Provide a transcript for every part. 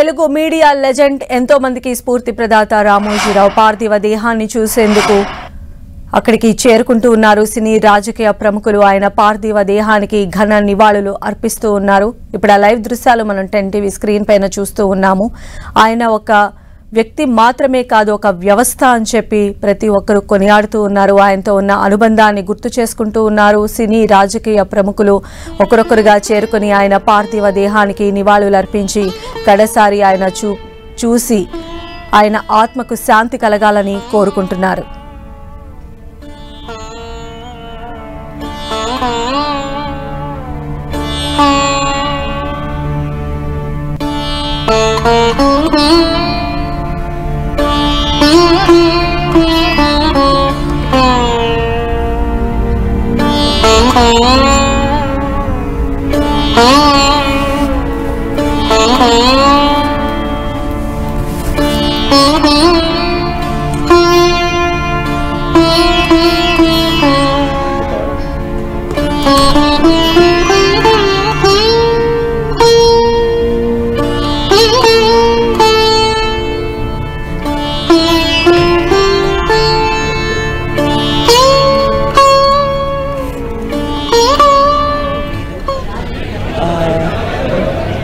Telugu media legend ఎంతో మందికి స్ఫూర్తి ప్రదాత రామోజీరావు పార్థివ దేహాన్ని చూసేందుకు అక్కడికి చేరుకుంటూ ఉన్నారు సినీ రాజకీయ ప్రముఖులు. ఆయన పార్థివ దేహానికి ఘన నివాళులు అర్పిస్తూ ఉన్నారు. ఇప్పుడు ఆ లైవ్ దృశ్యాలు మనం 10 టీవీ స్క్రీన్ పైన చూస్తూ ఉన్నాము. ఆయన ఒక వ్యక్తి మాత్రమే కాదు, ఒక వ్యవస్థ అని చెప్పి ప్రతి ఒక్కరు కొనియాడుతూ ఉన్నారు. ఆయనతో ఉన్న అనుబంధాన్ని గుర్తు చేసుకుంటూ ఉన్నారు. సినీ రాజకీయ ప్రముఖులు ఒకరొకరుగా చేరుకుని ఆయన పార్థివ దేహానికి నివాళులు అర్పించి కడసారి ఆయన చూసి ఆయన ఆత్మకు శాంతి కలగాలని కోరుకుంటున్నారు.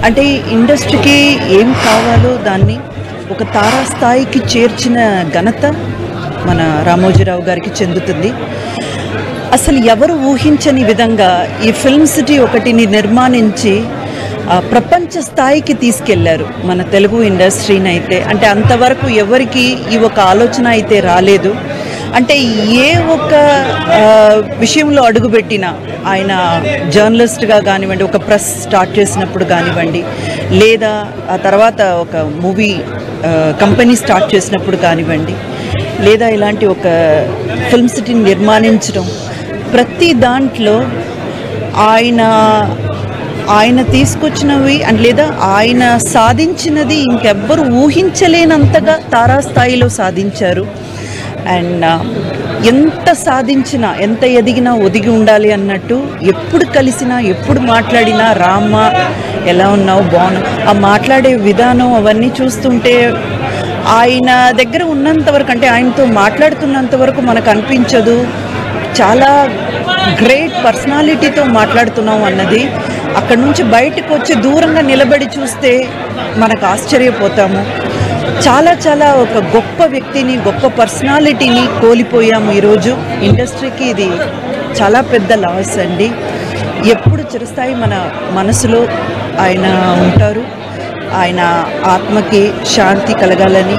అంటే ఇండస్ట్రీకి ఏం కావాలో దాన్ని ఒక తారాస్థాయికి చేర్చిన ఘనత మన రామోజీరావు గారికి చెందుతుంది. అసలు ఎవరు ఊహించని విధంగా ఈ ఫిల్మ్ సిటీ ఒకటిని నిర్మాణించి ప్రపంచ స్థాయికి తీసుకెళ్లారు మన తెలుగు ఇండస్ట్రీని. అయితే అంటే అంతవరకు ఎవరికి ఈ ఒక ఆలోచన అయితే రాలేదు. అంటే ఏ ఒక్క విషయంలో అడుగుపెట్టినా ఆయన జర్నలిస్ట్గా కానివ్వండి, ఒక ప్రెస్ స్టార్ట్ చేసినప్పుడు కానివ్వండి, లేదా ఆ తర్వాత ఒక మూవీ కంపెనీ స్టార్ట్ చేసినప్పుడు కానివ్వండి, లేదా ఇలాంటి ఒక ఫిల్మ్ సిటీని నిర్మాణించడం, ప్రతి దాంట్లో ఆయన తీసుకొచ్చినవి అండ్ లేదా ఆయన సాధించినది ఇంకెవ్వరు ఊహించలేనంతగా తారాస్థాయిలో సాధించారు. అండ్ ఎంత సాధించినా, ఎంత ఎదిగినా ఒదిగి ఉండాలి అన్నట్టు ఎప్పుడు కలిసినా, ఎప్పుడు మాట్లాడినా రామ్మ ఎలా ఉన్నావు, బాగున్నావు, ఆ మాట్లాడే విధానం అవన్నీ చూస్తుంటే ఆయన దగ్గర ఉన్నంతవరకు, అంటే ఆయనతో మాట్లాడుతున్నంత వరకు మనకు అనిపించదు చాలా గ్రేట్ పర్సనాలిటీతో మాట్లాడుతున్నాం అన్నది. అక్కడి నుంచి బయటకు వచ్చి దూరంగా నిలబడి చూస్తే మనకు ఆశ్చర్యపోతాము. చాలా చాలా ఒక గొప్ప వ్యక్తిని, గొప్ప పర్సనాలిటీని కోల్పోయాము ఈరోజు. ఇండస్ట్రీకి ఇది చాలా పెద్ద లాస్ అండి. ఎప్పుడు చిరస్థాయి మన మనసులో ఆయన ఉంటారు. ఆయన ఆత్మకి శాంతి కలగాలని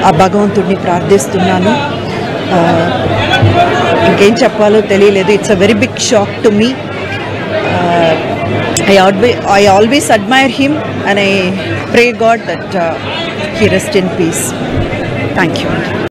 ఆ భగవంతుడిని ప్రార్థిస్తున్నాను. ఇంకేం చెప్పాలో తెలియలేదు. It's a very big shock to me. I always admire him and I pray God that he rest in peace. Thank you.